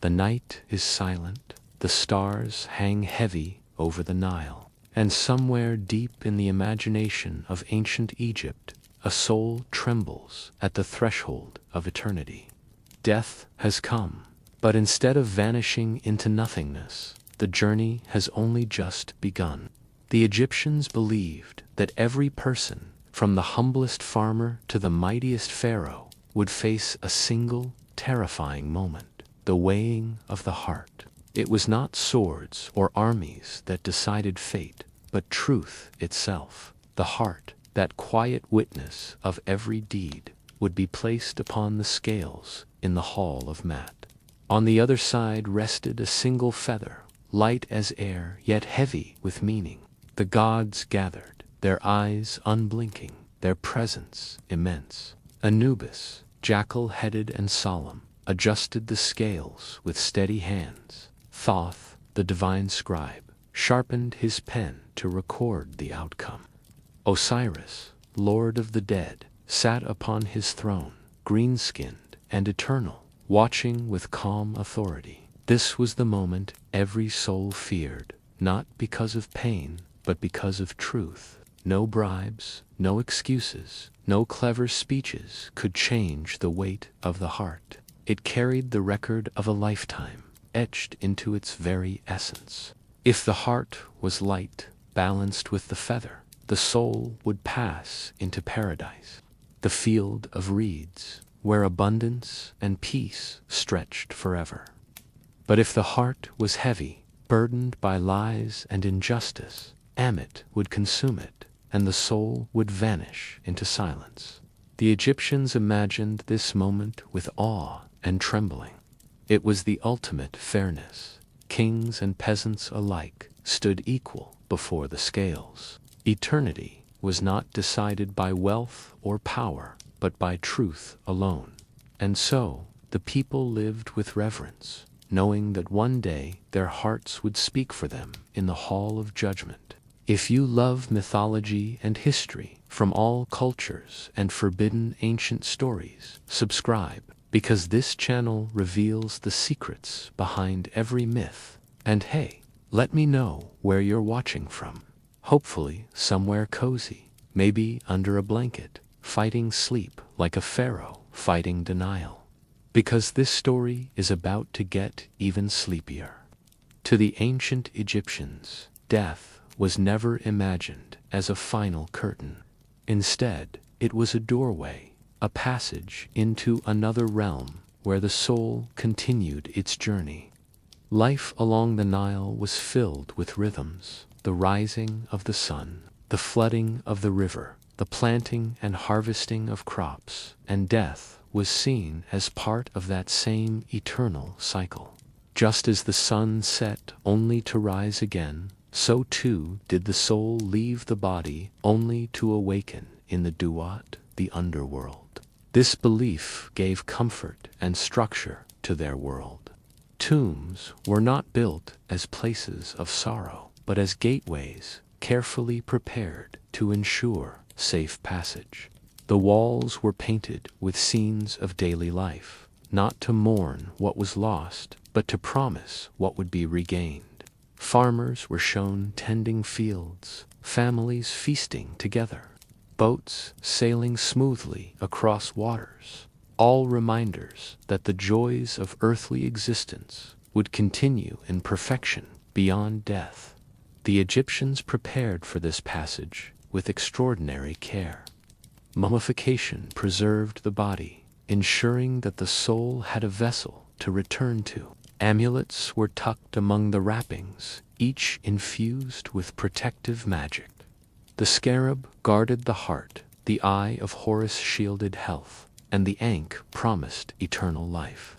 The night is silent, the stars hang heavy over the Nile, and somewhere deep in the imagination of ancient Egypt, a soul trembles at the threshold of eternity. Death has come, but instead of vanishing into nothingness, the journey has only just begun. The Egyptians believed that every person, from the humblest farmer to the mightiest pharaoh, would face a single, terrifying moment, the weighing of the heart. It was not swords or armies that decided fate, but truth itself. The heart, that quiet witness of every deed, would be placed upon the scales in the hall of Mat. On the other side rested a single feather, light as air yet heavy with meaning. The gods gathered, their eyes unblinking, their presence immense. Anubis, jackal-headed and solemn, adjusted the scales with steady hands. Thoth, the divine scribe, sharpened his pen to record the outcome. Osiris, lord of the dead, sat upon his throne, green-skinned and eternal, watching with calm authority. This was the moment every soul feared, not because of pain, but because of truth. No bribes, no excuses, no clever speeches could change the weight of the heart. It carried the record of a lifetime, etched into its very essence. If the heart was light, balanced with the feather, the soul would pass into paradise, the field of reeds, where abundance and peace stretched forever. But if the heart was heavy, burdened by lies and injustice, Amit would consume it, and the soul would vanish into silence. The Egyptians imagined this moment with awe and trembling. It was the ultimate fairness. Kings and peasants alike stood equal before the scales. Eternity was not decided by wealth or power, but by truth alone. And so, the people lived with reverence, knowing that one day their hearts would speak for them in the hall of judgment. If you love mythology and history from all cultures and forbidden ancient stories, subscribe, because this channel reveals the secrets behind every myth. And hey, let me know where you're watching from. Hopefully somewhere cozy, maybe under a blanket, fighting sleep like a pharaoh fighting denial. Because this story is about to get even sleepier. To the ancient Egyptians, death was never imagined as a final curtain. Instead, it was a doorway, a passage into another realm where the soul continued its journey. Life along the Nile was filled with rhythms, the rising of the sun, the flooding of the river, the planting and harvesting of crops, and death was seen as part of that same eternal cycle. Just as the sun set only to rise again, so too did the soul leave the body only to awaken in the Duat, the underworld. This belief gave comfort and structure to their world. Tombs were not built as places of sorrow, but as gateways carefully prepared to ensure safe passage. The walls were painted with scenes of daily life, not to mourn what was lost, but to promise what would be regained. Farmers were shown tending fields, families feasting together, boats sailing smoothly across waters, all reminders that the joys of earthly existence would continue in perfection beyond death. The Egyptians prepared for this passage with extraordinary care. Mummification preserved the body, ensuring that the soul had a vessel to return to. Amulets were tucked among the wrappings, each infused with protective magic. The scarab guarded the heart, the eye of Horus shielded health, and the ankh promised eternal life.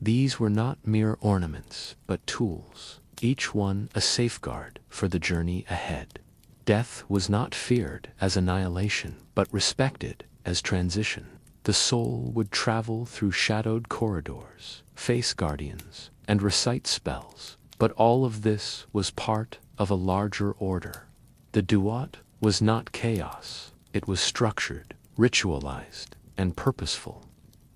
These were not mere ornaments, but tools, each one a safeguard for the journey ahead. Death was not feared as annihilation, but respected as transition. The soul would travel through shadowed corridors, face guardians, and recite spells, but all of this was part of a larger order. The Duat was not chaos, it was structured, ritualized, and purposeful.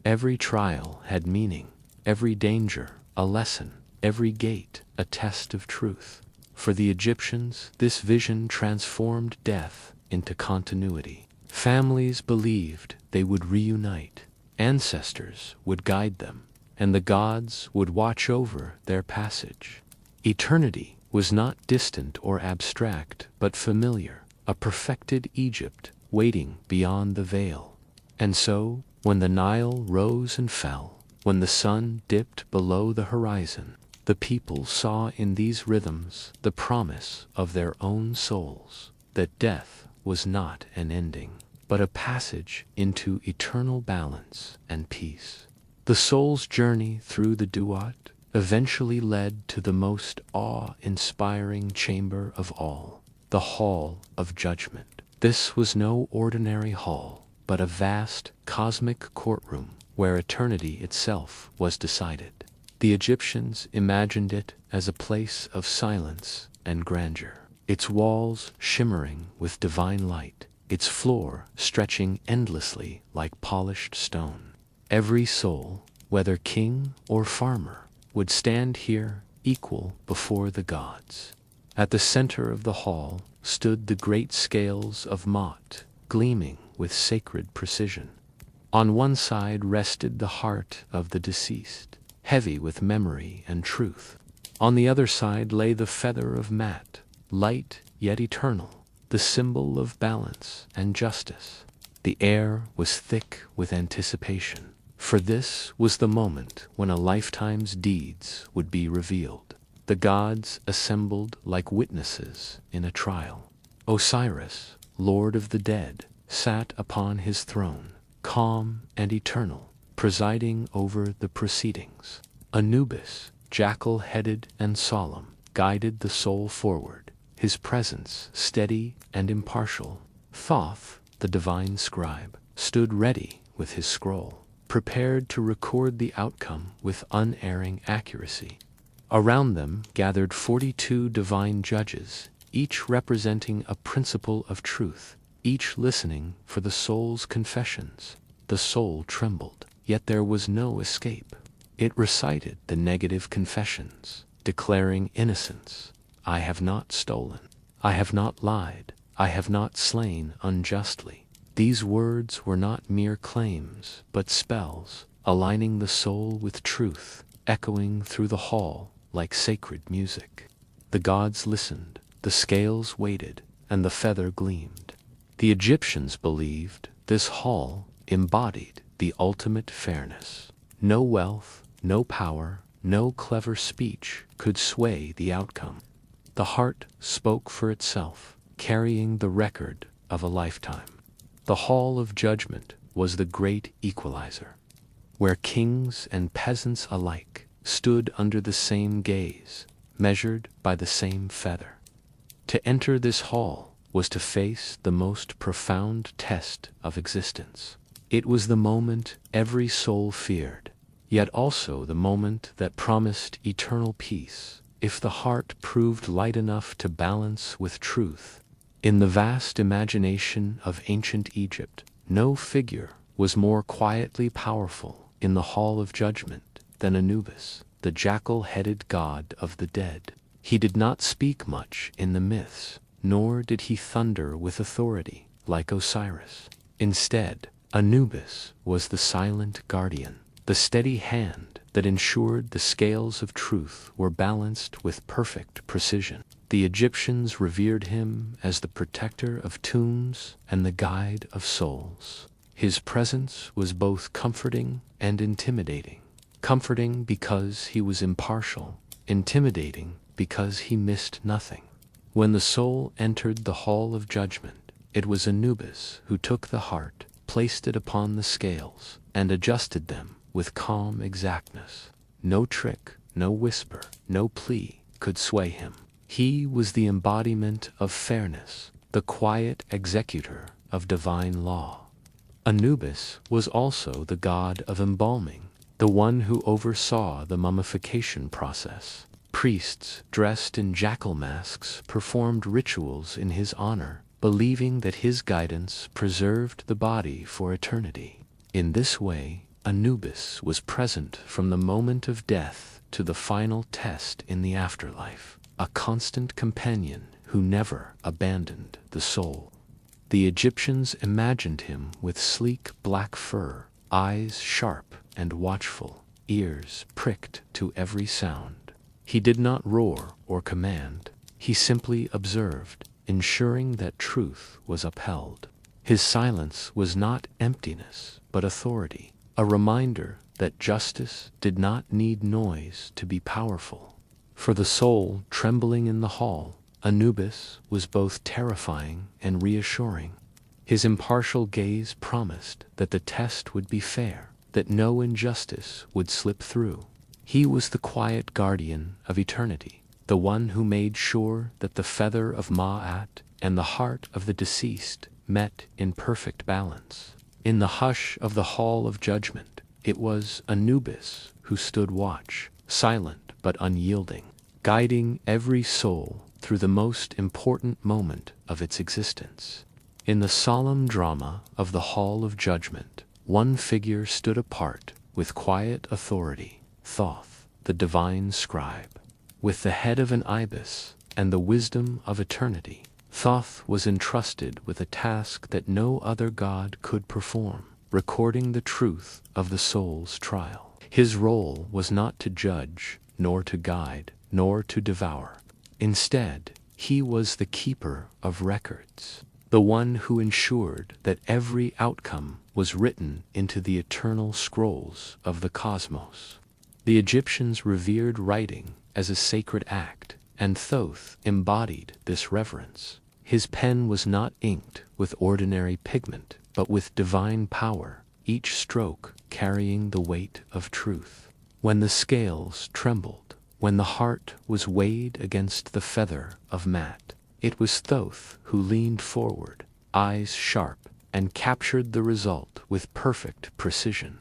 Every trial had meaning, every danger a lesson, every gate a test of truth. For the Egyptians, this vision transformed death into continuity. Families believed they would reunite, ancestors would guide them, and the gods would watch over their passage. Eternity was not distant or abstract, but familiar, a perfected Egypt waiting beyond the veil. And so, when the Nile rose and fell, when the sun dipped below the horizon, the people saw in these rhythms the promise of their own souls, that death was not an ending, but a passage into eternal balance and peace. The soul's journey through the Duat eventually led to the most awe-inspiring chamber of all, the Hall of Judgment. This was no ordinary hall, but a vast cosmic courtroom where eternity itself was decided. The Egyptians imagined it as a place of silence and grandeur, its walls shimmering with divine light, its floor stretching endlessly like polished stone. Every soul, whether king or farmer, would stand here equal before the gods. At the center of the hall stood the great scales of Mot, gleaming with sacred precision. On one side rested the heart of the deceased, heavy with memory and truth. On the other side lay the feather of Mat, light yet eternal, the symbol of balance and justice. The air was thick with anticipation, for this was the moment when a lifetime's deeds would be revealed. The gods assembled like witnesses in a trial. Osiris, Lord of the Dead, sat upon his throne, calm and eternal, presiding over the proceedings. Anubis, jackal-headed and solemn, guided the soul forward, his presence steady and impartial. Thoth, the divine scribe, stood ready with his scroll, prepared to record the outcome with unerring accuracy. Around them gathered 42 divine judges, each representing a principle of truth, each listening for the soul's confessions. The soul trembled, yet there was no escape. It recited the negative confessions, declaring innocence. I have not stolen. I have not lied. I have not slain unjustly. These words were not mere claims, but spells, aligning the soul with truth, echoing through the hall like sacred music. The gods listened, the scales waited, and the feather gleamed. The Egyptians believed this hall embodied the ultimate fairness. No wealth, no power, no clever speech could sway the outcome. The heart spoke for itself, carrying the record of a lifetime. The Hall of Judgment was the great equalizer, where kings and peasants alike stood under the same gaze, measured by the same feather. To enter this hall was to face the most profound test of existence. It was the moment every soul feared, yet also the moment that promised eternal peace, if the heart proved light enough to balance with truth. In the vast imagination of ancient Egypt, no figure was more quietly powerful in the Hall of Judgment than Anubis, the jackal-headed god of the dead. He did not speak much in the myths, nor did he thunder with authority like Osiris. Instead, Anubis was the silent guardian, the steady hand that ensured the scales of truth were balanced with perfect precision. The Egyptians revered him as the protector of tombs and the guide of souls. His presence was both comforting and intimidating. Comforting because he was impartial, intimidating because he missed nothing. When the soul entered the Hall of Judgment, it was Anubis who took the heart, placed it upon the scales, and adjusted them with calm exactness. No trick, no whisper, no plea could sway him. He was the embodiment of fairness, the quiet executor of divine law. Anubis was also the god of embalming, the one who oversaw the mummification process. Priests dressed in jackal masks performed rituals in his honor, believing that his guidance preserved the body for eternity. In this way, Anubis was present from the moment of death to the final test in the afterlife, a constant companion who never abandoned the soul. The Egyptians imagined him with sleek black fur, eyes sharp and watchful, ears pricked to every sound. He did not roar or command, he simply observed, ensuring that truth was upheld. His silence was not emptiness, but authority, a reminder that justice did not need noise to be powerful. For the soul trembling in the hall, Anubis was both terrifying and reassuring. His impartial gaze promised that the test would be fair, that no injustice would slip through. He was the quiet guardian of eternity, the one who made sure that the feather of Ma'at and the heart of the deceased met in perfect balance. In the hush of the Hall of Judgment, it was Anubis who stood watch, silent but unyielding, guiding every soul through the most important moment of its existence. In the solemn drama of the Hall of Judgment, one figure stood apart with quiet authority, Thoth, the divine scribe. With the head of an ibis and the wisdom of eternity, Thoth was entrusted with a task that no other god could perform, recording the truth of the soul's trial. His role was not to judge, nor to guide, nor to devour. Instead, he was the keeper of records, the one who ensured that every outcome was written into the eternal scrolls of the cosmos. The Egyptians revered writing as a sacred act, and Thoth embodied this reverence. His pen was not inked with ordinary pigment, but with divine power, each stroke carrying the weight of truth. When the scales trembled, when the heart was weighed against the feather of Ma'at, it was Thoth who leaned forward, eyes sharp, and captured the result with perfect precision.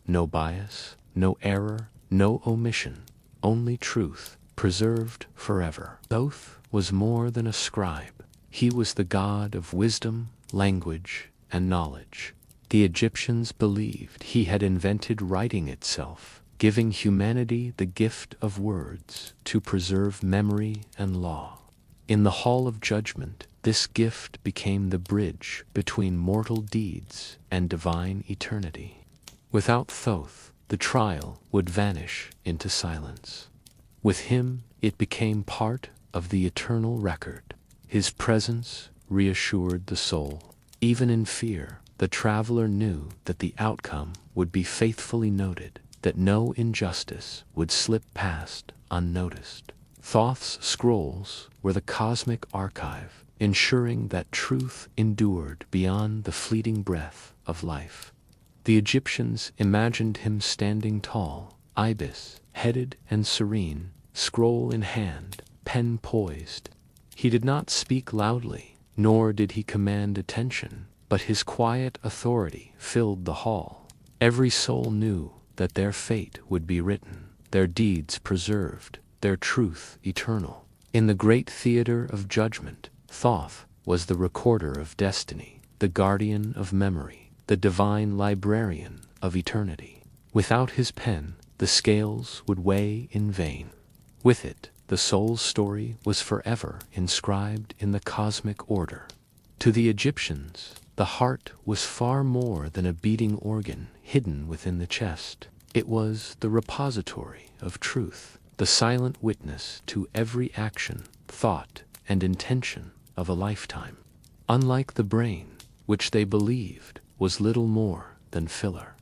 No bias, no error, no omission, only truth, preserved forever. Thoth was more than a scribe. He was the god of wisdom, language, and knowledge. The Egyptians believed he had invented writing itself, giving humanity the gift of words to preserve memory and law. In the Hall of Judgment, this gift became the bridge between mortal deeds and divine eternity. Without Thoth, the trial would vanish into silence. With him, it became part of the eternal record. His presence reassured the soul. Even in fear, the traveler knew that the outcome would be faithfully noted, that no injustice would slip past unnoticed. Thoth's scrolls were the cosmic archive, ensuring that truth endured beyond the fleeting breath of life. The Egyptians imagined him standing tall, ibis-headed and serene, scroll in hand, pen poised. He did not speak loudly, nor did he command attention, but his quiet authority filled the hall. Every soul knew that their fate would be written, their deeds preserved, their truth eternal. In the great theater of judgment, Thoth was the recorder of destiny, the guardian of memory, the divine librarian of eternity. Without his pen, the scales would weigh in vain. With it, the soul's story was forever inscribed in the cosmic order. To the Egyptians, the heart was far more than a beating organ hidden within the chest. It was the repository of truth, the silent witness to every action, thought, and intention of a lifetime. Unlike the brain, which they believed was little more than filler,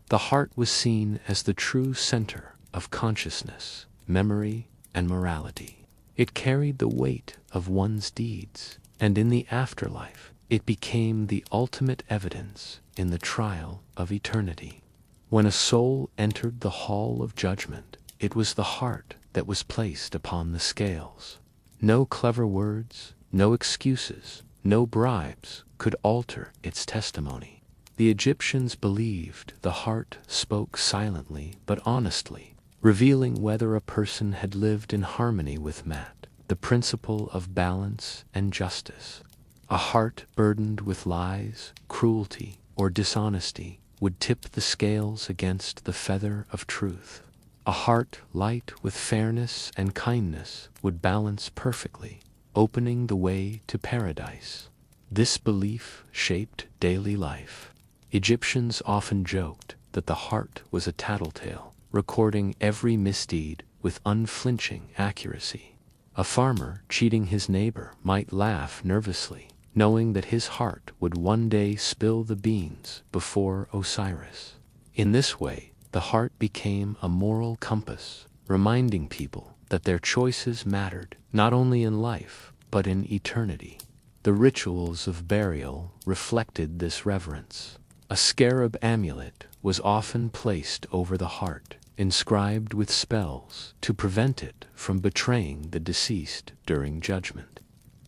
the heart was seen as the true center of consciousness, memory, and morality. It carried the weight of one's deeds, and in the afterlife, it became the ultimate evidence in the trial of eternity. When a soul entered the Hall of Judgment, it was the heart that was placed upon the scales. No clever words, no excuses, no bribes could alter its testimony. The Egyptians believed the heart spoke silently but honestly, revealing whether a person had lived in harmony with Ma'at, the principle of balance and justice. A heart burdened with lies, cruelty, or dishonesty would tip the scales against the feather of truth. A heart light with fairness and kindness would balance perfectly, opening the way to paradise. This belief shaped daily life. Egyptians often joked that the heart was a tattletale, recording every misdeed with unflinching accuracy. A farmer cheating his neighbor might laugh nervously, knowing that his heart would one day spill the beans before Osiris. In this way, the heart became a moral compass, reminding people that their choices mattered not only in life, but in eternity. The rituals of burial reflected this reverence. A scarab amulet was often placed over the heart, inscribed with spells to prevent it from betraying the deceased during judgment.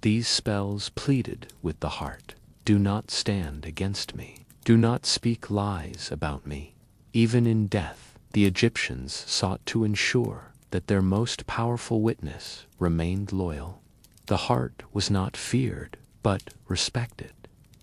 These spells pleaded with the heart, "Do not stand against me. Do not speak lies about me." Even in death, the Egyptians sought to ensure that their most powerful witness remained loyal. The heart was not feared, but respected.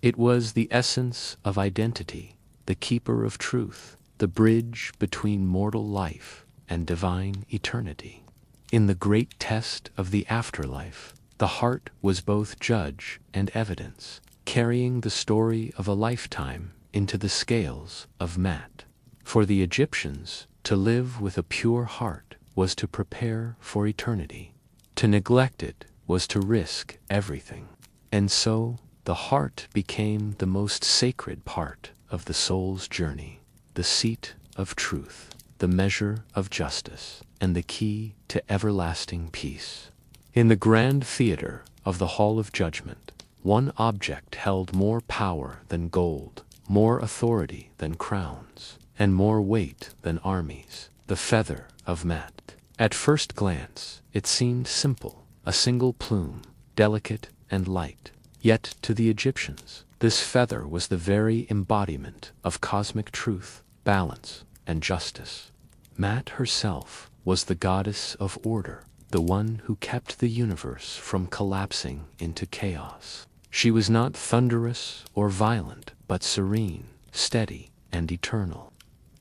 It was the essence of identity, the keeper of truth, the bridge between mortal life and divine eternity. In the great test of the afterlife, the heart was both judge and evidence, carrying the story of a lifetime into the scales of Mat. For the Egyptians, to live with a pure heart was to prepare for eternity. To neglect it was to risk everything. And so, the heart became the most sacred part of the soul's journey, the seat of truth, the measure of justice, and the key to everlasting peace. In the grand theater of the Hall of Judgment, one object held more power than gold, more authority than crowns, and more weight than armies: the feather of Mat. At first glance, it seemed simple, a single plume, delicate and light. Yet to the Egyptians, this feather was the very embodiment of cosmic truth, balance, and justice. Mat herself was the goddess of order, the one who kept the universe from collapsing into chaos. She was not thunderous or violent, but serene, steady, and eternal.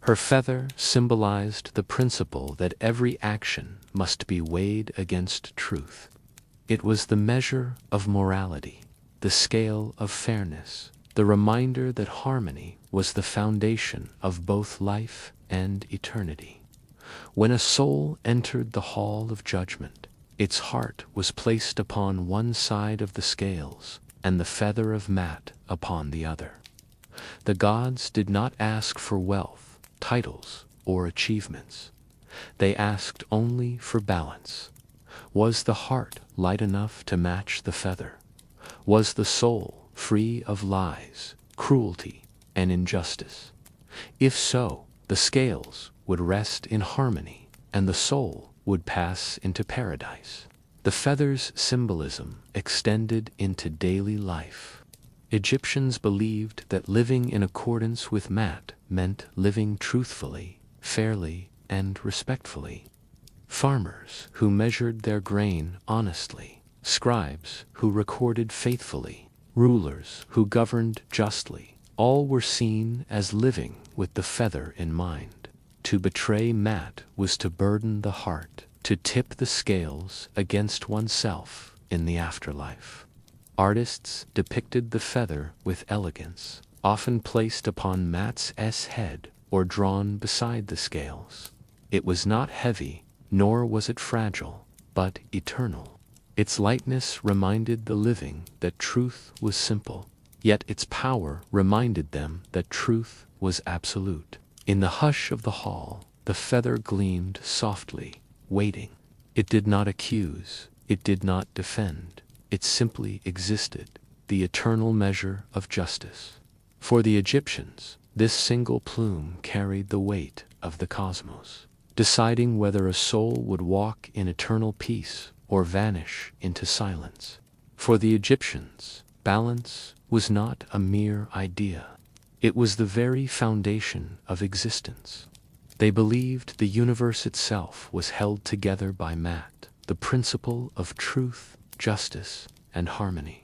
Her feather symbolized the principle that every action must be weighed against truth. It was the measure of morality, the scale of fairness, the reminder that harmony was the foundation of both life and eternity. When a soul entered the Hall of Judgment, its heart was placed upon one side of the scales, and the feather of Mat upon the other. The gods did not ask for wealth, titles, or achievements. They asked only for balance. Was the heart light enough to match the feather? Was the soul free of lies, cruelty, and injustice? If so, the scales would rest in harmony, and the soul would pass into paradise. The feather's symbolism extended into daily life. Egyptians believed that living in accordance with Mat meant living truthfully, fairly, and respectfully. Farmers who measured their grain honestly, scribes who recorded faithfully, rulers who governed justly, all were seen as living with the feather in mind. To betray Mat was to burden the heart, to tip the scales against oneself in the afterlife. Artists depicted the feather with elegance, often placed upon Mat's head or drawn beside the scales. It was not heavy, nor was it fragile, but eternal. Its lightness reminded the living that truth was simple, yet its power reminded them that truth was absolute. In the hush of the hall, the feather gleamed softly, waiting. It did not accuse, it did not defend, it simply existed, the eternal measure of justice. For the Egyptians, this single plume carried the weight of the cosmos, deciding whether a soul would walk in eternal peace or vanish into silence. For the Egyptians, balance was not a mere idea. It was the very foundation of existence. They believed the universe itself was held together by Mat, the principle of truth, justice, and harmony.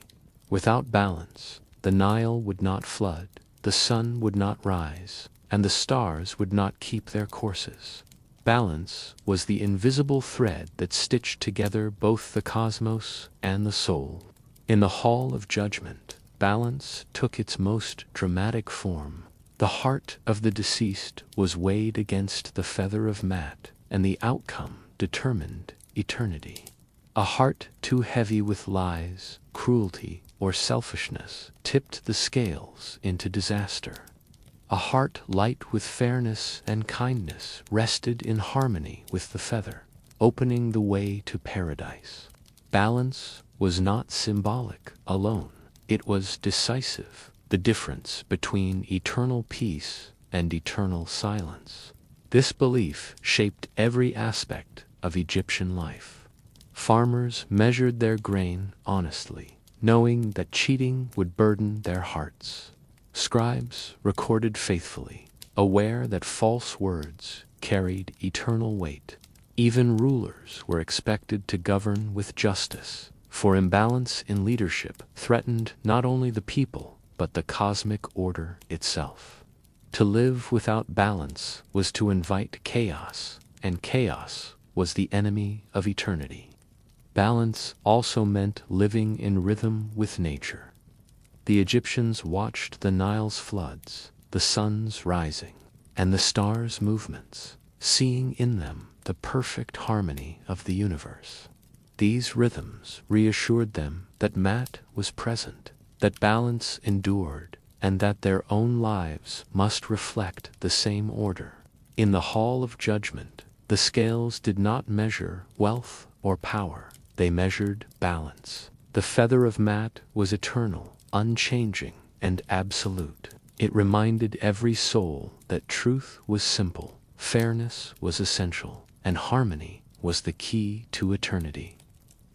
Without balance, the Nile would not flood, the sun would not rise, and the stars would not keep their courses. Balance was the invisible thread that stitched together both the cosmos and the soul. In the Hall of Judgment, balance took its most dramatic form. The heart of the deceased was weighed against the feather of Maat, and the outcome determined eternity. A heart too heavy with lies, cruelty, or selfishness tipped the scales into disaster. A heart light with fairness and kindness rested in harmony with the feather, opening the way to paradise. Balance was not symbolic alone. It was decisive, the difference between eternal peace and eternal silence. This belief shaped every aspect of Egyptian life. Farmers measured their grain honestly, knowing that cheating would burden their hearts. Scribes recorded faithfully, aware that false words carried eternal weight. Even rulers were expected to govern with justice, for imbalance in leadership threatened not only the people, but the cosmic order itself. To live without balance was to invite chaos, and chaos was the enemy of eternity. Balance also meant living in rhythm with nature. The Egyptians watched the Nile's floods, the sun's rising, and the stars' movements, seeing in them the perfect harmony of the universe. These rhythms reassured them that Maat was present, that balance endured, and that their own lives must reflect the same order. In the Hall of Judgment, the scales did not measure wealth or power, they measured balance. The feather of Maat was eternal, unchanging, and absolute. It reminded every soul that truth was simple, fairness was essential, and harmony was the key to eternity.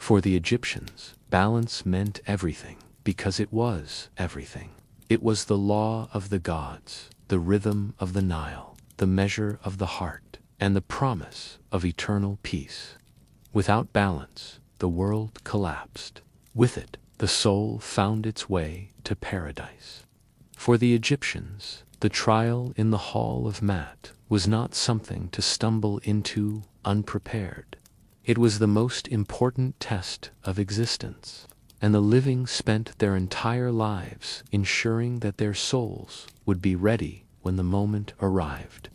For the Egyptians, balance meant everything, because it was everything. It was the law of the gods, the rhythm of the Nile, the measure of the heart, and the promise of eternal peace. Without balance, the world collapsed. With it, the soul found its way to paradise. For the Egyptians, the trial in the Hall of Maat was not something to stumble into unprepared. It was the most important test of existence, and the living spent their entire lives ensuring that their souls would be ready when the moment arrived.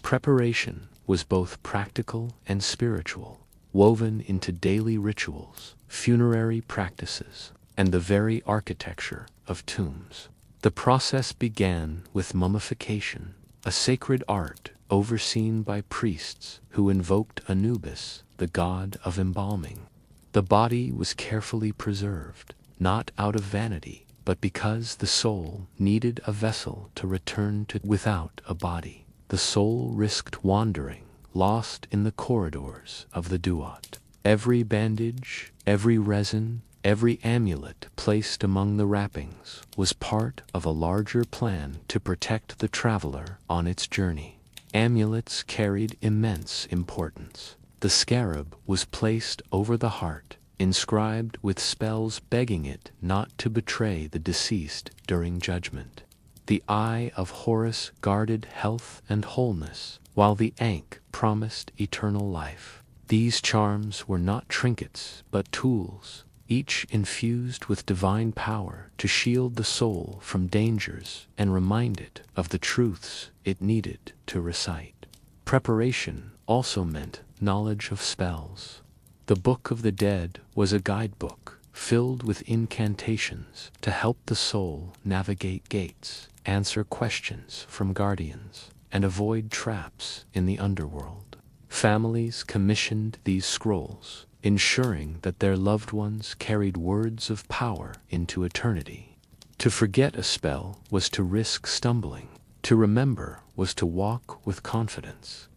Preparation was both practical and spiritual, woven into daily rituals, funerary practices, and the very architecture of tombs. The process began with mummification, a sacred art overseen by priests who invoked Anubis, the god of embalming. The body was carefully preserved, not out of vanity, but because the soul needed a vessel to return to. Without a body, the soul risked wandering, lost in the corridors of the Duat. Every bandage, every resin, every amulet placed among the wrappings was part of a larger plan to protect the traveler on its journey. Amulets carried immense importance. The scarab was placed over the heart, inscribed with spells begging it not to betray the deceased during judgment. The Eye of Horus guarded health and wholeness, while the Ankh promised eternal life. These charms were not trinkets, but tools, each infused with divine power to shield the soul from dangers and remind it of the truths it needed to recite. Preparation also meant knowledge of spells. The Book of the Dead was a guidebook filled with incantations to help the soul navigate gates, answer questions from guardians, and avoid traps in the underworld. Families commissioned these scrolls, ensuring that their loved ones carried words of power into eternity. To forget a spell was to risk stumbling. To remember was to walk with confidence.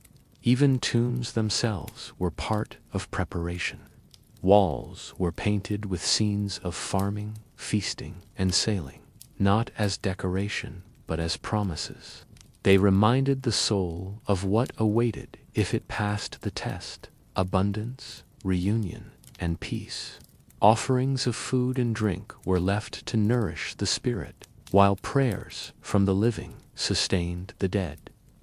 Even tombs themselves were part of preparation. Walls were painted with scenes of farming, feasting, and sailing, not as decoration, but as promises. They reminded the soul of what awaited if it passed the test: abundance, reunion, and peace. Offerings of food and drink were left to nourish the spirit, while prayers from the living sustained the dead.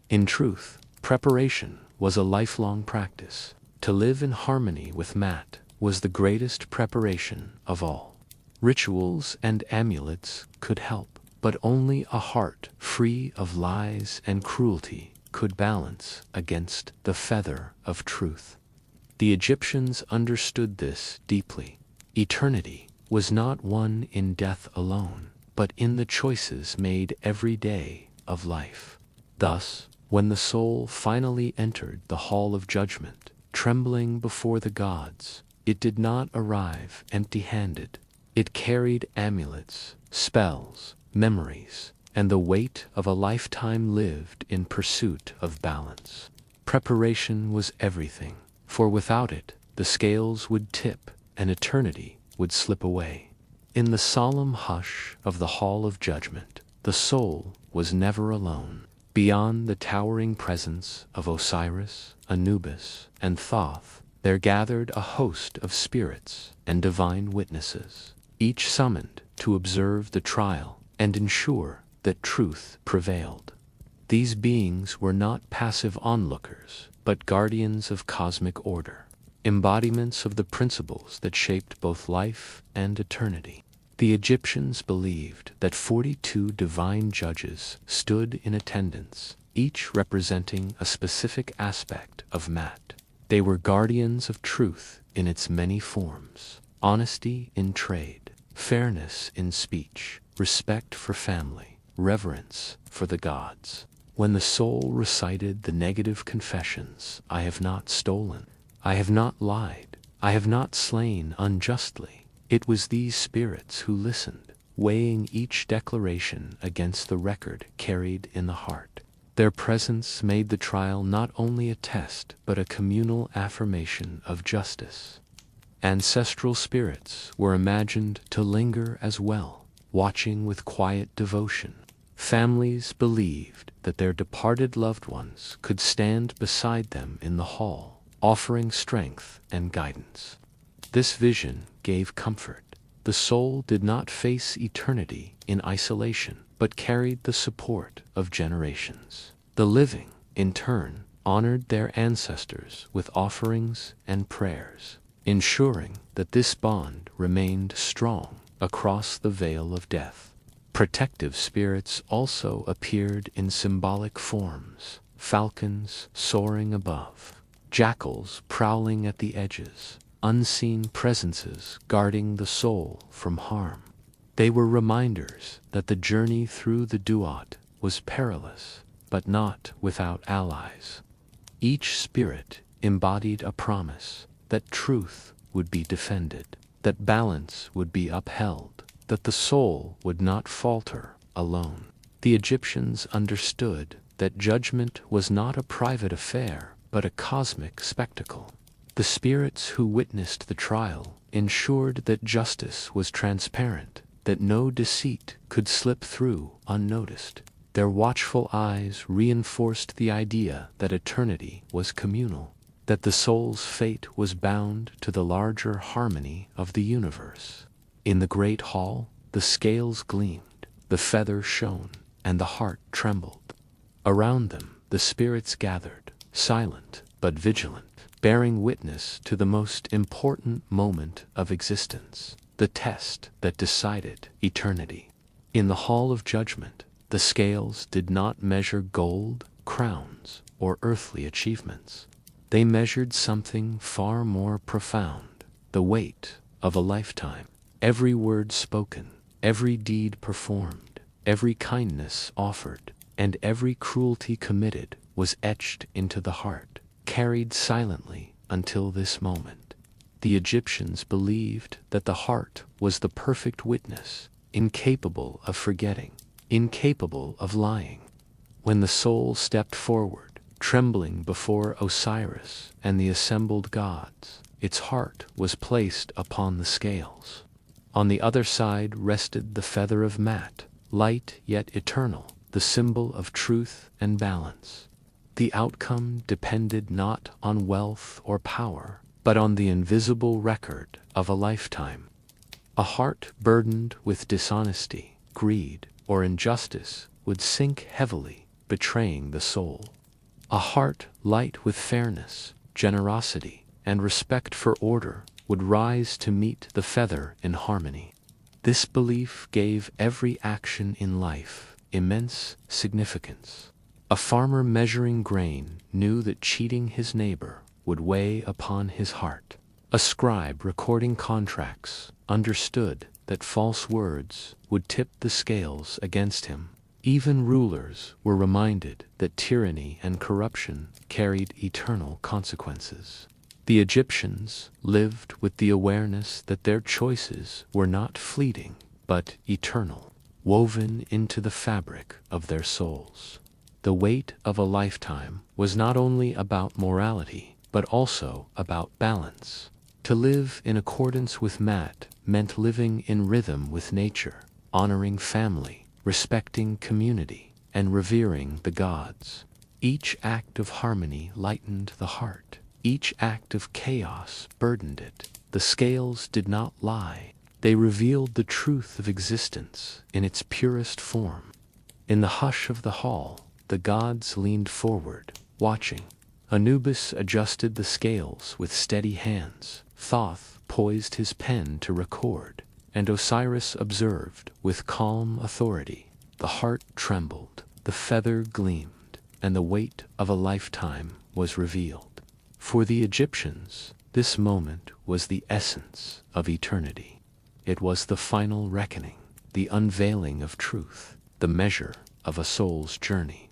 In truth, preparation was a lifelong practice. To live in harmony with Maat was the greatest preparation of all. Rituals and amulets could help, but only a heart free of lies and cruelty could balance against the feather of truth. The Egyptians understood this deeply. Eternity was not won in death alone, but in the choices made every day of life. Thus, when the soul finally entered the hall of judgment, trembling before the gods, it did not arrive empty-handed. It carried amulets, spells, memories, and the weight of a lifetime lived in pursuit of balance. Preparation was everything, for without it, the scales would tip and eternity would slip away. In the solemn hush of the Hall of Judgment, the soul was never alone. Beyond the towering presence of Osiris, Anubis, and Thoth, there gathered a host of spirits and divine witnesses, each summoned to observe the trial and ensure that truth prevailed. These beings were not passive onlookers, but guardians of cosmic order, embodiments of the principles that shaped both life and eternity. The Egyptians believed that 42 divine judges stood in attendance, each representing a specific aspect of Maat. They were guardians of truth in its many forms: honesty in trade, fairness in speech, respect for family, reverence for the gods. When the soul recited the negative confessions, "I have not stolen, I have not lied, I have not slain unjustly," it was these spirits who listened, weighing each declaration against the record carried in the heart. Their presence made the trial not only a test, but a communal affirmation of justice. Ancestral spirits were imagined to linger as well, watching with quiet devotion. Families believed that their departed loved ones could stand beside them in the hall, offering strength and guidance. This vision gave comfort. The soul did not face eternity in isolation, but carried the support of generations. The living, in turn, honored their ancestors with offerings and prayers, ensuring that this bond remained strong across the veil of death. Protective spirits also appeared in symbolic forms: falcons soaring above, jackals prowling at the edges, unseen presences guarding the soul from harm. They were reminders that the journey through the Duat was perilous, but not without allies. Each spirit embodied a promise that truth would be defended, that balance would be upheld, that the soul would not falter alone. The Egyptians understood that judgment was not a private affair, but a cosmic spectacle. The spirits who witnessed the trial ensured that justice was transparent, that no deceit could slip through unnoticed. Their watchful eyes reinforced the idea that eternity was communal, that the soul's fate was bound to the larger harmony of the universe. In the great hall, the scales gleamed, the feather shone, and the heart trembled. Around them, the spirits gathered, silent but vigilant, bearing witness to the most important moment of existence, the test that decided eternity. In the hall of judgment, the scales did not measure gold, crowns, or earthly achievements. They measured something far more profound: the weight of a lifetime. Every word spoken, every deed performed, every kindness offered, and every cruelty committed was etched into the heart, carried silently until this moment. The Egyptians believed that the heart was the perfect witness, incapable of forgetting, incapable of lying. When the soul stepped forward, trembling before Osiris and the assembled gods, its heart was placed upon the scales. On the other side rested the feather of Maat, light yet eternal, the symbol of truth and balance. The outcome depended not on wealth or power, but on the invisible record of a lifetime. A heart burdened with dishonesty, greed, or injustice would sink heavily, betraying the soul. A heart light with fairness, generosity, and respect for order would rise to meet the feather in harmony. This belief gave every action in life immense significance. A farmer measuring grain knew that cheating his neighbor would weigh upon his heart. A scribe recording contracts understood that false words would tip the scales against him. Even rulers were reminded that tyranny and corruption carried eternal consequences. The Egyptians lived with the awareness that their choices were not fleeting, but eternal, woven into the fabric of their souls. The weight of a lifetime was not only about morality, but also about balance. To live in accordance with Mat meant living in rhythm with nature, honoring family, respecting community, and revering the gods. Each act of harmony lightened the heart. Each act of chaos burdened it. The scales did not lie. They revealed the truth of existence in its purest form. In the hush of the hall, the gods leaned forward, watching. Anubis adjusted the scales with steady hands. Thoth poised his pen to record, and Osiris observed with calm authority. The heart trembled, the feather gleamed, and the weight of a lifetime was revealed. For the Egyptians, this moment was the essence of eternity. It was the final reckoning, the unveiling of truth, the measure of a soul's journey.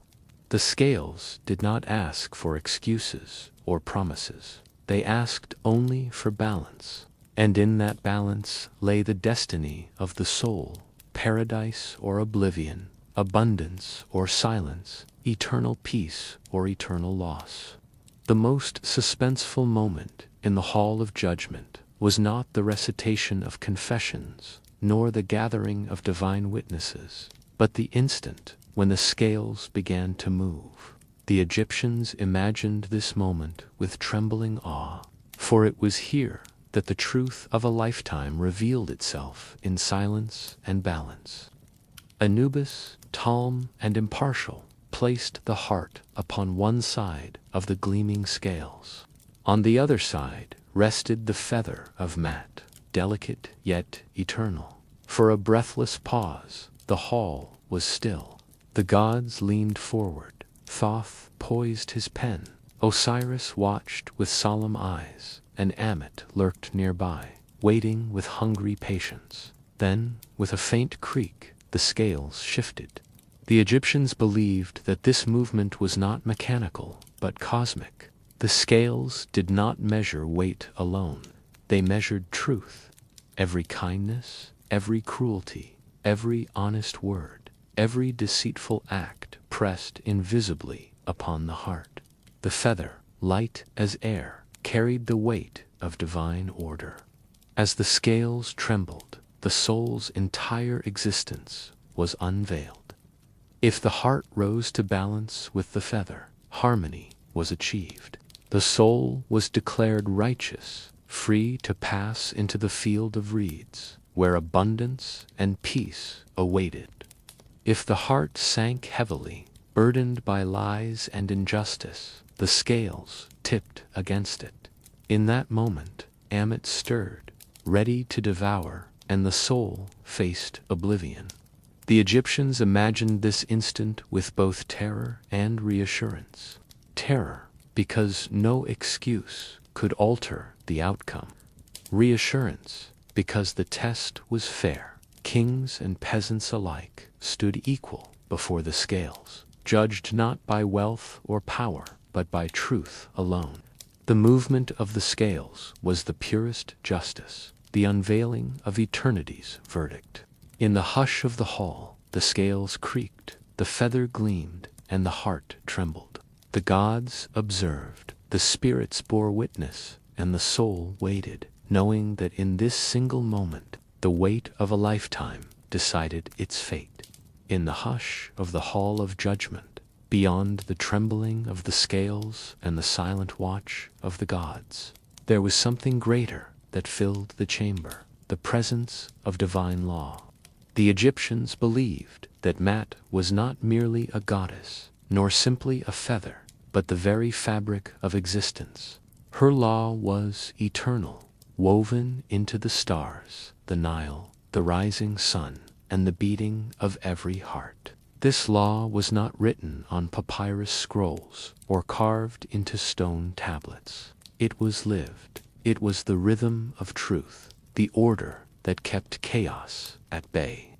The scales did not ask for excuses or promises. They asked only for balance. And in that balance lay the destiny of the soul, paradise or oblivion, abundance or silence, eternal peace or eternal loss. The most suspenseful moment in the Hall of Judgment was not the recitation of confessions, nor the gathering of divine witnesses, but the instant when the scales began to move. The Egyptians imagined this moment with trembling awe, for it was here that the truth of a lifetime revealed itself in silence and balance. Anubis, calm and impartial, placed the heart upon one side of the gleaming scales. On the other side rested the feather of Mat, delicate yet eternal. For a breathless pause, the hall was still. The gods leaned forward. Thoth poised his pen. Osiris watched with solemn eyes, and Ammit lurked nearby, waiting with hungry patience. Then, with a faint creak, the scales shifted. The Egyptians believed that this movement was not mechanical, but cosmic. The scales did not measure weight alone. They measured truth. Every kindness, every cruelty, every honest word, every deceitful act pressed invisibly upon the heart. The feather, light as air, carried the weight of divine order. As the scales trembled, the soul's entire existence was unveiled. If the heart rose to balance with the feather, harmony was achieved. The soul was declared righteous, free to pass into the field of reeds, where abundance and peace awaited. If the heart sank heavily, burdened by lies and injustice, the scales tipped against it. In that moment, Ammit stirred, ready to devour, and the soul faced oblivion. The Egyptians imagined this instant with both terror and reassurance. Terror, because no excuse could alter the outcome. Reassurance, because the test was fair. Kings and peasants alike stood equal before the scales, judged not by wealth or power, but by truth alone. The movement of the scales was the purest justice, the unveiling of eternity's verdict. In the hush of the hall, the scales creaked, the feather gleamed, and the heart trembled. The gods observed, the spirits bore witness, and the soul waited, knowing that in this single moment, the weight of a lifetime decided its fate. In the hush of the Hall of Judgment, beyond the trembling of the scales and the silent watch of the gods, there was something greater that filled the chamber, the presence of divine law. The Egyptians believed that Mat was not merely a goddess, nor simply a feather. but the very fabric of existence. Her law was eternal, woven into the stars, the Nile, the rising sun, and the beating of every heart. This law was not written on papyrus scrolls or carved into stone tablets. It was lived. It was the rhythm of truth, the order that kept chaos at bay.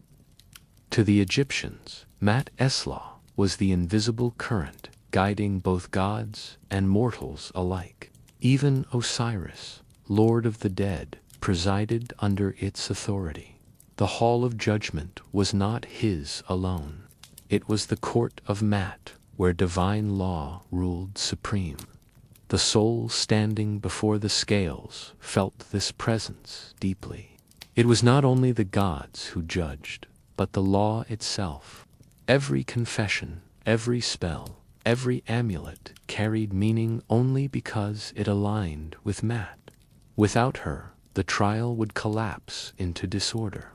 To the Egyptians, Ma'at's law was the invisible current guiding both gods and mortals alike. Even Osiris, Lord of the Dead, presided under its authority. The Hall of Judgment was not his alone. It was the court of Ma'at, where divine law ruled supreme. The soul standing before the scales felt this presence deeply. It was not only the gods who judged, but the law itself. Every confession, every spell, every amulet carried meaning only because it aligned with Ma'at. Without her, the trial would collapse into disorder.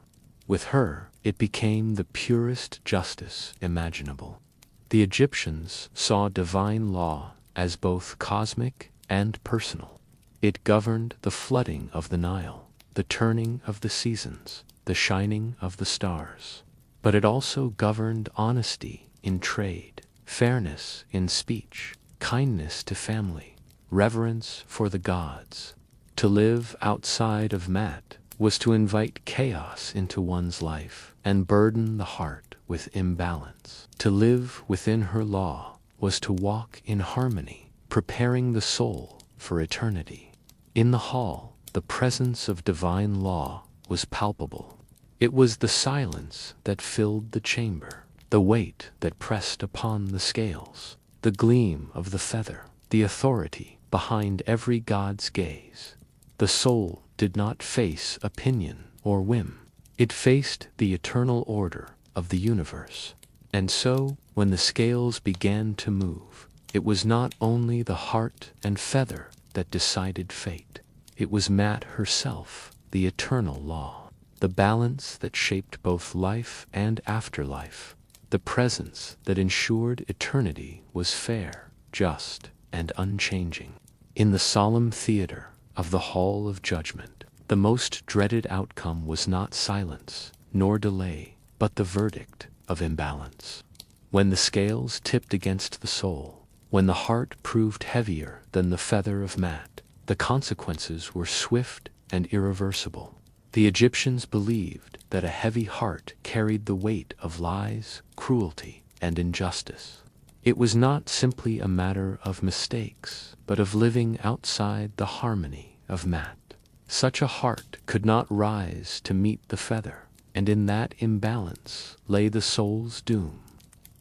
With her, it became the purest justice imaginable. The Egyptians saw divine law as both cosmic and personal. It governed the flooding of the Nile, the turning of the seasons, the shining of the stars. But it also governed honesty in trade, fairness in speech, kindness to family, reverence for the gods. To live outside of Ma'at was to invite chaos into one's life and burden the heart with imbalance. To live within her law was to walk in harmony, preparing the soul for eternity. In the hall, the presence of divine law was palpable. It was the silence that filled the chamber, the weight that pressed upon the scales, the gleam of the feather, the authority behind every god's gaze. The soul did not face opinion or whim. It faced the eternal order of the universe. And so, when the scales began to move, it was not only the heart and feather that decided fate. It was Ma'at herself, the eternal law, the balance that shaped both life and afterlife. The presence that ensured eternity was fair, just, and unchanging. In the solemn theater of the Hall of Judgment, the most dreaded outcome was not silence, nor delay, but the verdict of imbalance. When the scales tipped against the soul, when the heart proved heavier than the feather of Ma'at, the consequences were swift and irreversible. The Egyptians believed that a heavy heart carried the weight of lies, cruelty, and injustice. It was not simply a matter of mistakes, but of living outside the harmony of Ma'at. Such a heart could not rise to meet the feather, and in that imbalance lay the soul's doom.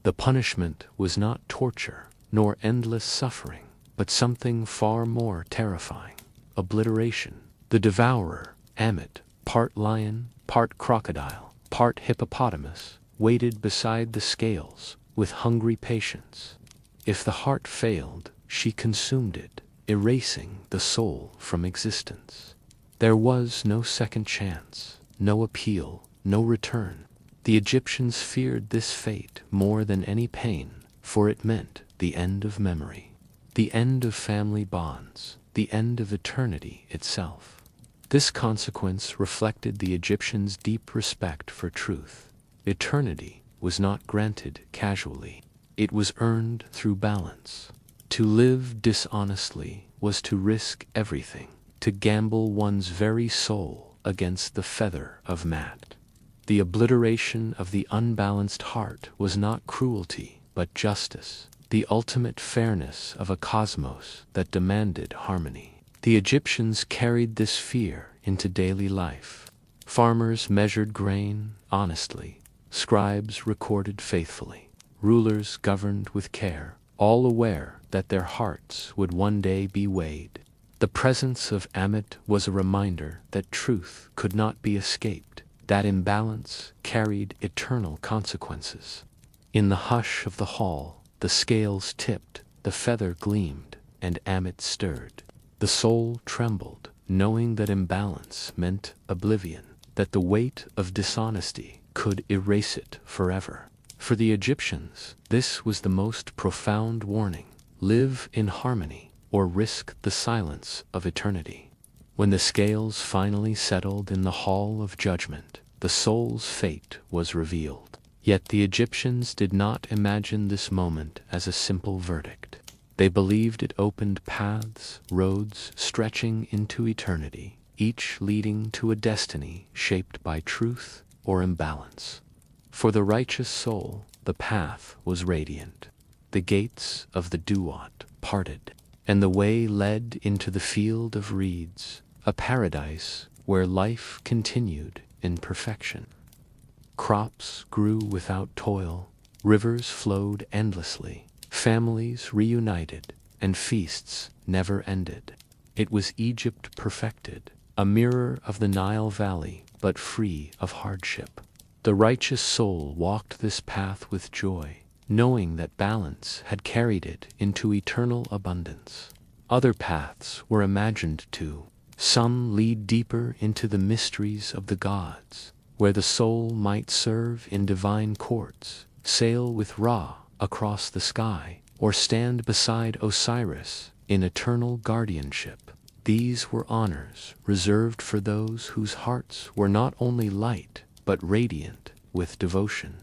The punishment was not torture, nor endless suffering, but something far more terrifying: obliteration. The devourer, Ammit, part lion, part crocodile, part hippopotamus, waited beside the scales with hungry patience. If the heart failed, she consumed it, erasing the soul from existence. There was no second chance, no appeal, no return. The Egyptians feared this fate more than any pain, for it meant the end of memory, the end of family bonds, the end of eternity itself. This consequence reflected the Egyptians' deep respect for truth. Eternity was not granted casually. It was earned through balance. To live dishonestly was to risk everything, to gamble one's very soul against the feather of Ma'at. The obliteration of the unbalanced heart was not cruelty, but justice, the ultimate fairness of a cosmos that demanded harmony. The Egyptians carried this fear into daily life. Farmers measured grain honestly, scribes recorded faithfully, rulers governed with care, all aware that their hearts would one day be weighed. The presence of Ammit was a reminder that truth could not be escaped, that imbalance carried eternal consequences. In the hush of the hall, the scales tipped, the feather gleamed, and Ammit stirred. The soul trembled, knowing that imbalance meant oblivion, that the weight of dishonesty could erase it forever. For the Egyptians, this was the most profound warning. live in harmony, or risk the silence of eternity. When the scales finally settled in the hall of judgment, the soul's fate was revealed. Yet the Egyptians did not imagine this moment as a simple verdict. They believed it opened paths, roads stretching into eternity, each leading to a destiny shaped by truth or imbalance. For the righteous soul, the path was radiant. The gates of the Duat parted, and the way led into the field of reeds, a paradise where life continued in perfection. Crops grew without toil, rivers flowed endlessly, families reunited, and feasts never ended. It was Egypt perfected, a mirror of the Nile Valley, but free of hardship. The righteous soul walked this path with joy, knowing that balance had carried it into eternal abundance. Other paths were imagined too. Some lead deeper into the mysteries of the gods, where the soul might serve in divine courts, sail with Ra across the sky, or stand beside Osiris in eternal guardianship. These were honors reserved for those whose hearts were not only light, but radiant with devotion.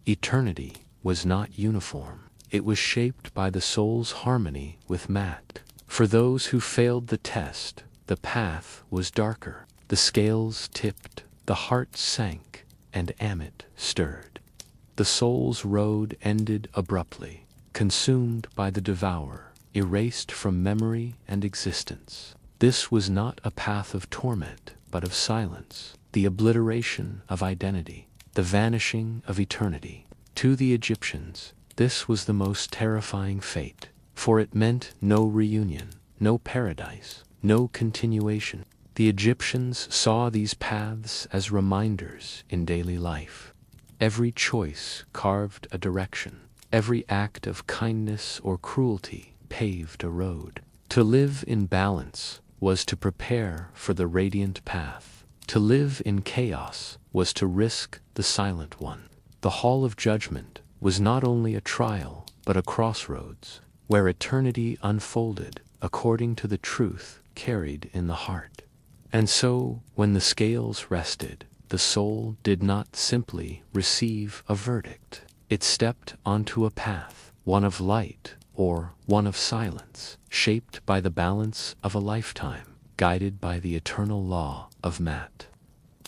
Eternity was not uniform. It was shaped by the soul's harmony with Mat. For those who failed the test, the path was darker. The scales tipped, the heart sank, and Amit stirred. The soul's road ended abruptly, consumed by the devourer, erased from memory and existence. This was not a path of torment, but of silence, the obliteration of identity, the vanishing of eternity. To the Egyptians, this was the most terrifying fate, for it meant no reunion, no paradise, no continuation. The Egyptians saw these paths as reminders in daily life. Every choice carved a direction. Every act of kindness or cruelty paved a road. To live in balance was to prepare for the radiant path. To live in chaos was to risk the silent one. The Hall of Judgment was not only a trial, but a crossroads, where eternity unfolded according to the truth carried in the heart. And so, when the scales rested, the soul did not simply receive a verdict. It stepped onto a path, one of light or one of silence, shaped by the balance of a lifetime, guided by the eternal law of Mat.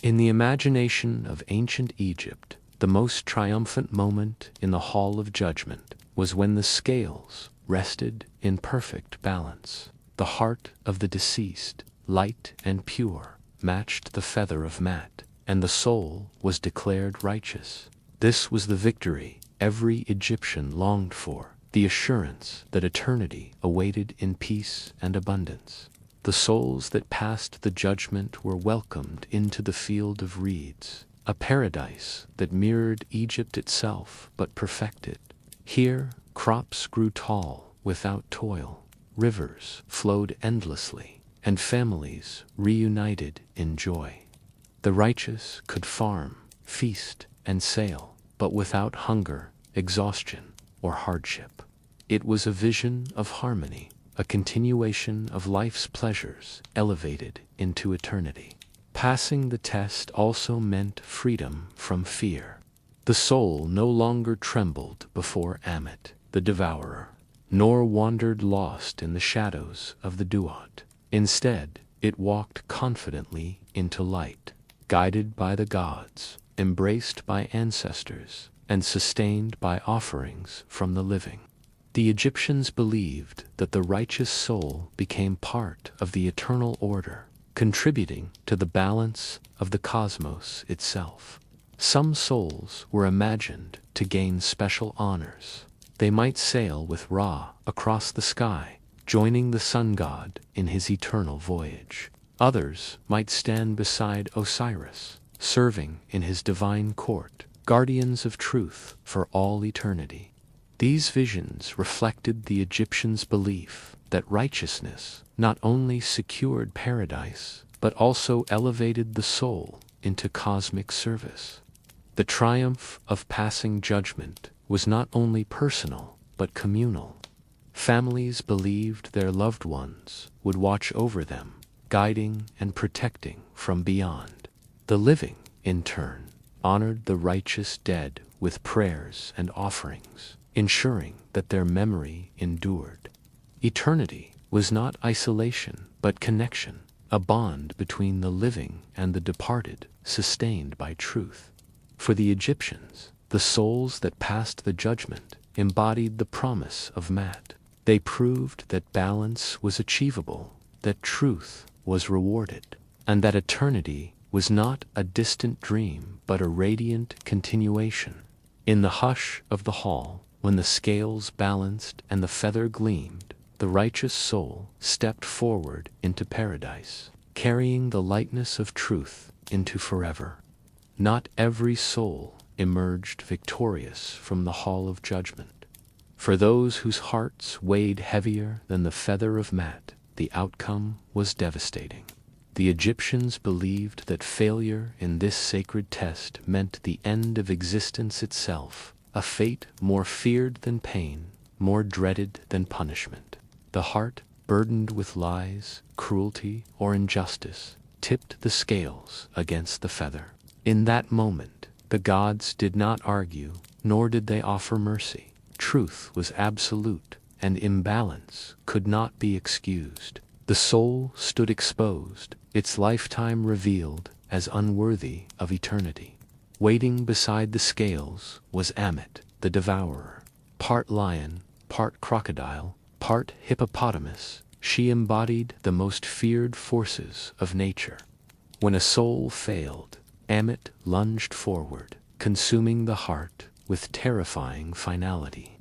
In the imagination of ancient Egypt, the most triumphant moment in the Hall of Judgment was when the scales rested in perfect balance. The heart of the deceased, light and pure, matched the feather of Mat, and the soul was declared righteous. This was the victory every Egyptian longed for, the assurance that eternity awaited in peace and abundance. The souls that passed the judgment were welcomed into the field of reeds, a paradise that mirrored Egypt itself but perfected. Here, crops grew tall without toil, rivers flowed endlessly, and families reunited in joy. The righteous could farm, feast, and sail, but without hunger, exhaustion, or hardship. It was a vision of harmony, a continuation of life's pleasures elevated into eternity. Passing the test also meant freedom from fear. The soul no longer trembled before Amit, the devourer, nor wandered lost in the shadows of the Duat. Instead, it walked confidently into light, guided by the gods, embraced by ancestors, and sustained by offerings from the living. The Egyptians believed that the righteous soul became part of the eternal order, contributing to the balance of the cosmos itself. Some souls were imagined to gain special honors. They might sail with Ra across the sky, joining the sun god in his eternal voyage. Others might stand beside Osiris, serving in his divine court, guardians of truth for all eternity. These visions reflected the Egyptians' belief that righteousness not only secured paradise, but also elevated the soul into cosmic service. The triumph of passing judgment was not only personal, but communal. Families believed their loved ones would watch over them, guiding and protecting from beyond. The living, in turn, honored the righteous dead with prayers and offerings, ensuring that their memory endured. Eternity was not isolation, but connection, a bond between the living and the departed, sustained by truth. For the Egyptians, the souls that passed the judgment embodied the promise of Maat. They proved that balance was achievable, that truth was rewarded, and that eternity was not a distant dream but a radiant continuation. In the hush of the hall, when the scales balanced and the feather gleamed, the righteous soul stepped forward into paradise, carrying the lightness of truth into forever. Not every soul emerged victorious from the hall of judgment. For those whose hearts weighed heavier than the feather of Maat, the outcome was devastating. The Egyptians believed that failure in this sacred test meant the end of existence itself, a fate more feared than pain, more dreaded than punishment. The heart, burdened with lies, cruelty, or injustice, tipped the scales against the feather. In that moment, the gods did not argue, nor did they offer mercy. Truth was absolute, and imbalance could not be excused. The soul stood exposed, its lifetime revealed as unworthy of eternity. Waiting beside the scales was Ammit, the devourer. Part lion, part crocodile, part hippopotamus, she embodied the most feared forces of nature. When a soul failed, Ammit lunged forward, consuming the heart with terrifying finality.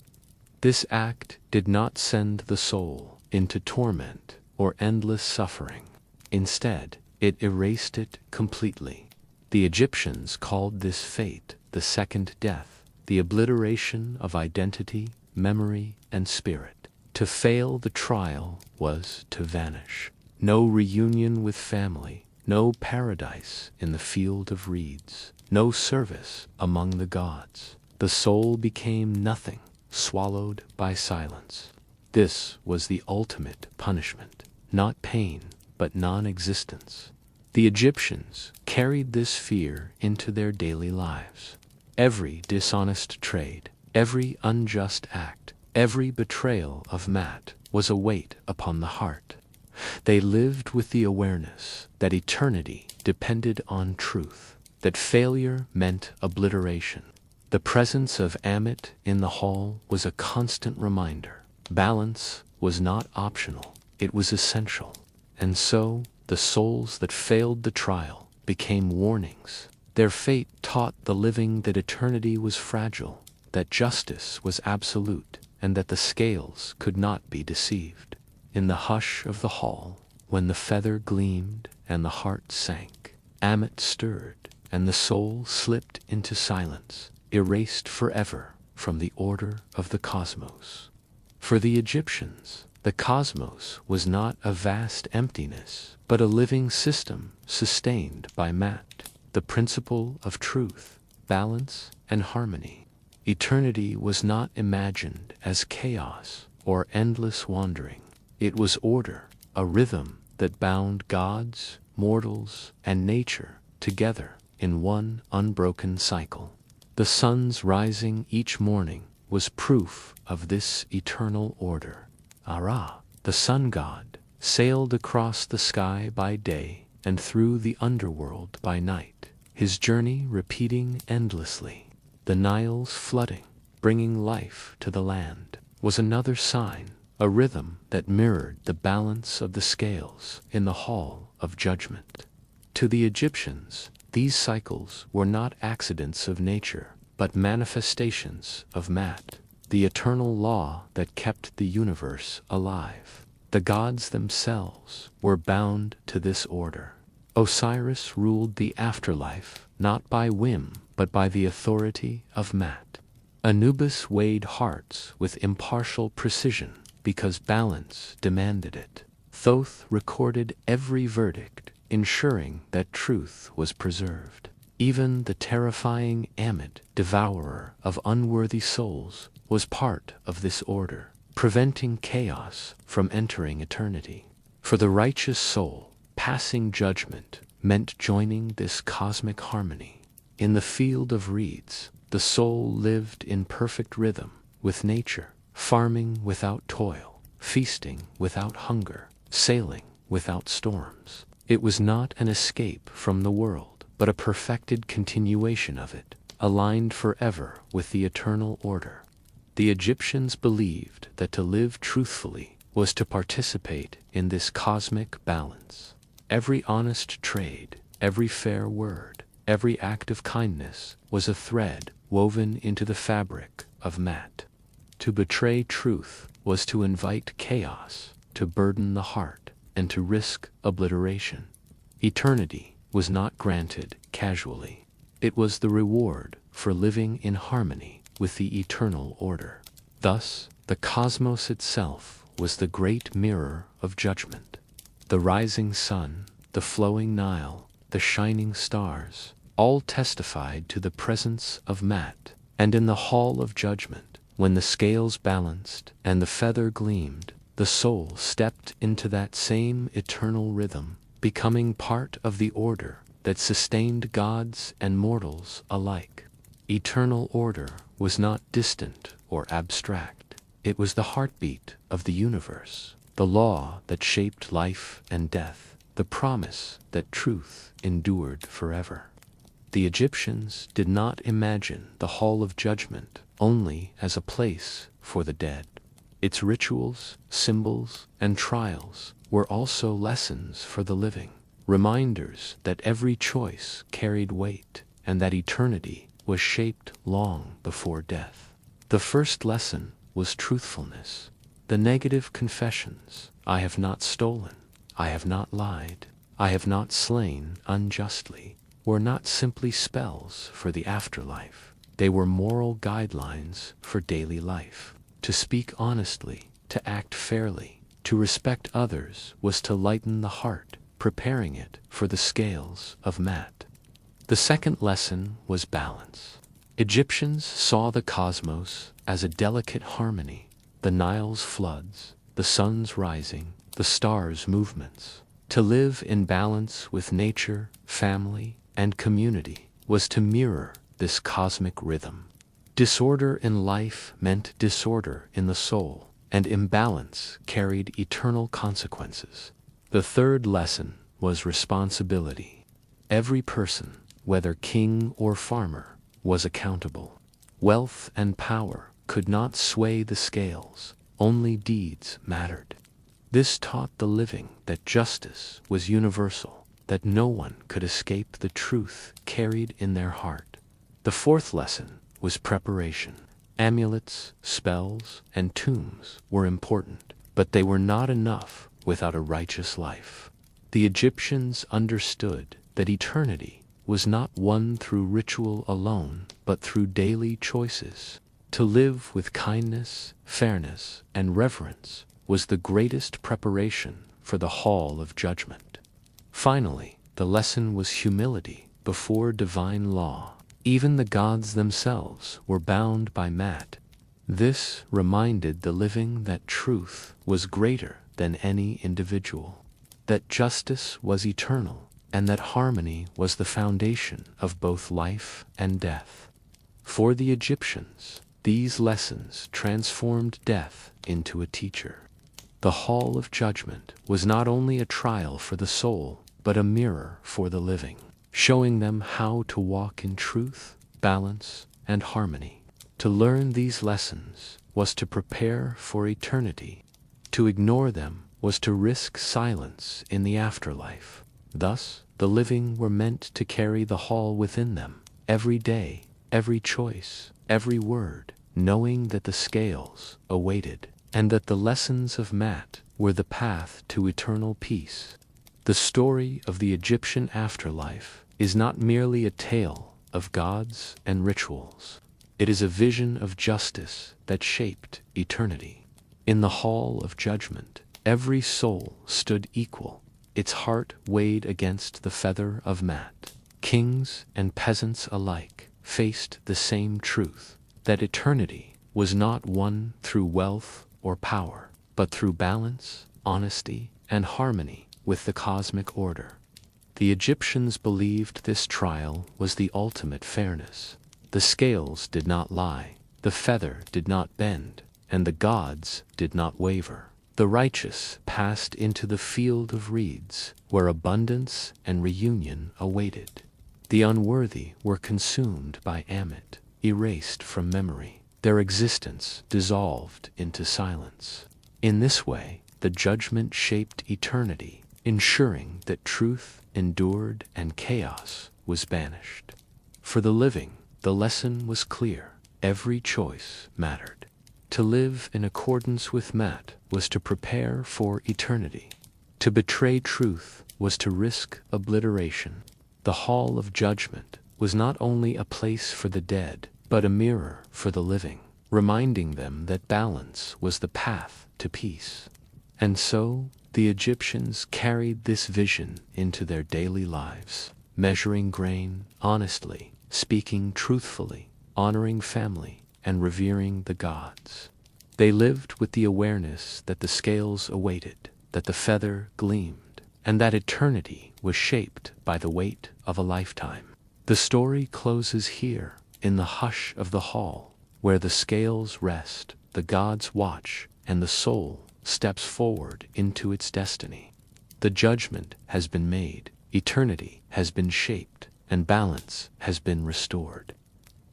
This act did not send the soul into torment or endless suffering. Instead, it erased it completely. The Egyptians called this fate the second death, the obliteration of identity, memory, and spirit. To fail the trial was to vanish. No reunion with family, no paradise in the field of reeds, no service among the gods. The soul became nothing, swallowed by silence. This was the ultimate punishment, not pain, but non-existence. The Egyptians carried this fear into their daily lives. Every dishonest trade, every unjust act, every betrayal of Maat was a weight upon the heart. They lived with the awareness that eternity depended on truth, that failure meant obliteration. The presence of Ammit in the hall was a constant reminder. Balance was not optional, it was essential. And so, the souls that failed the trial became warnings. Their fate taught the living that eternity was fragile, that justice was absolute, and that the scales could not be deceived. In the hush of the hall, when the feather gleamed and the heart sank, Ammit stirred, and the soul slipped into silence, erased forever from the order of the cosmos. For the Egyptians, the cosmos was not a vast emptiness, but a living system sustained by Maat, the principle of truth, balance, and harmony. Eternity was not imagined as chaos or endless wandering. It was order, a rhythm that bound gods, mortals, and nature together in one unbroken cycle. The sun's rising each morning was proof of this eternal order. Ra, the sun god, sailed across the sky by day and through the underworld by night, his journey repeating endlessly. The Nile's flooding, bringing life to the land, was another sign, a rhythm that mirrored the balance of the scales in the hall of judgment. To the Egyptians, these cycles were not accidents of nature, but manifestations of Maat, the eternal law that kept the universe alive. The gods themselves were bound to this order. Osiris ruled the afterlife, not by whim, but by the authority of Maat. Anubis weighed hearts with impartial precision because balance demanded it. Thoth recorded every verdict, ensuring that truth was preserved. Even the terrifying Ammit, devourer of unworthy souls, was part of this order. preventing chaos from entering eternity. For the righteous soul, passing judgment meant joining this cosmic harmony. In the field of reeds, the soul lived in perfect rhythm with nature, farming without toil, feasting without hunger, sailing without storms. It was not an escape from the world, but a perfected continuation of it, aligned forever with the eternal order. The Egyptians believed that to live truthfully was to participate in this cosmic balance. Every honest trade, every fair word, every act of kindness was a thread woven into the fabric of Mat. To betray truth was to invite chaos, to burden the heart, and to risk obliteration. Eternity was not granted casually. It was the reward for living in harmony with the eternal order. Thus, the cosmos itself was the great mirror of judgment. The rising sun, the flowing Nile, the shining stars, all testified to the presence of Mat, and in the hall of judgment, when the scales balanced and the feather gleamed, the soul stepped into that same eternal rhythm, becoming part of the order that sustained gods and mortals alike. Eternal order was not distant or abstract. It was the heartbeat of the universe, the law that shaped life and death, the promise that truth endured forever. The Egyptians did not imagine the Hall of Judgment only as a place for the dead. Its rituals, symbols, and trials were also lessons for the living, reminders that every choice carried weight and that eternity was shaped long before death. The first lesson was truthfulness. The negative confessions, "I have not stolen, I have not lied, I have not slain unjustly," were not simply spells for the afterlife. They were moral guidelines for daily life. To speak honestly, to act fairly, to respect others was to lighten the heart, preparing it for the scales of Mat. The second lesson was balance. Egyptians saw the cosmos as a delicate harmony, the Nile's floods, the sun's rising, the stars' movements. To live in balance with nature, family, and community was to mirror this cosmic rhythm. Disorder in life meant disorder in the soul, and imbalance carried eternal consequences. The third lesson was responsibility. Every person, whether king or farmer, was accountable. Wealth and power could not sway the scales, only deeds mattered. This taught the living that justice was universal, that no one could escape the truth carried in their heart. The fourth lesson was preparation. Amulets, spells, and tombs were important, but they were not enough without a righteous life. The Egyptians understood that eternity was not won through ritual alone, but through daily choices. To live with kindness, fairness, and reverence was the greatest preparation for the Hall of Judgment. Finally, the lesson was humility before divine law. Even the gods themselves were bound by Mat. This reminded the living that truth was greater than any individual, that justice was eternal, and that harmony was the foundation of both life and death. For the Egyptians, these lessons transformed death into a teacher. The Hall of Judgment was not only a trial for the soul, but a mirror for the living, showing them how to walk in truth, balance, and harmony. To learn these lessons was to prepare for eternity. To ignore them was to risk silence in the afterlife. Thus, the living were meant to carry the hall within them, every day, every choice, every word, knowing that the scales awaited, and that the lessons of Mat were the path to eternal peace. The story of the Egyptian afterlife is not merely a tale of gods and rituals. It is a vision of justice that shaped eternity. In the Hall of Judgment, every soul stood equal, its heart weighed against the feather of Mat. Kings and peasants alike faced the same truth, that eternity was not won through wealth or power, but through balance, honesty, and harmony with the cosmic order. The Egyptians believed this trial was the ultimate fairness. The scales did not lie, the feather did not bend, and the gods did not waver. The righteous passed into the field of reeds, where abundance and reunion awaited. The unworthy were consumed by Amit, erased from memory, their existence dissolved into silence. In this way, the judgment shaped eternity, ensuring that truth endured and chaos was banished. For the living, the lesson was clear. Every choice mattered. To live in accordance with Mat was to prepare for eternity. To betray truth was to risk obliteration. The Hall of Judgment was not only a place for the dead, but a mirror for the living, reminding them that balance was the path to peace. And so, the Egyptians carried this vision into their daily lives, measuring grain honestly, speaking truthfully, honoring family, and revering the gods. They lived with the awareness that the scales awaited, that the feather gleamed, and that eternity was shaped by the weight of a lifetime. The story closes here, in the hush of the hall, where the scales rest, the gods watch, and the soul steps forward into its destiny. The judgment has been made, eternity has been shaped, and balance has been restored.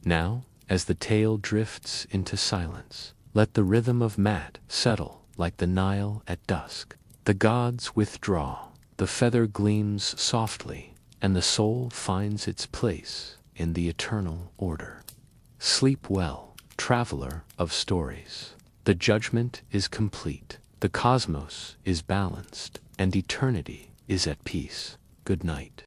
Now, as the tale drifts into silence, let the rhythm of Mat settle like the Nile at dusk. The gods withdraw, the feather gleams softly, and the soul finds its place in the eternal order. Sleep well, traveler of stories. The judgment is complete, the cosmos is balanced, and eternity is at peace. Good night.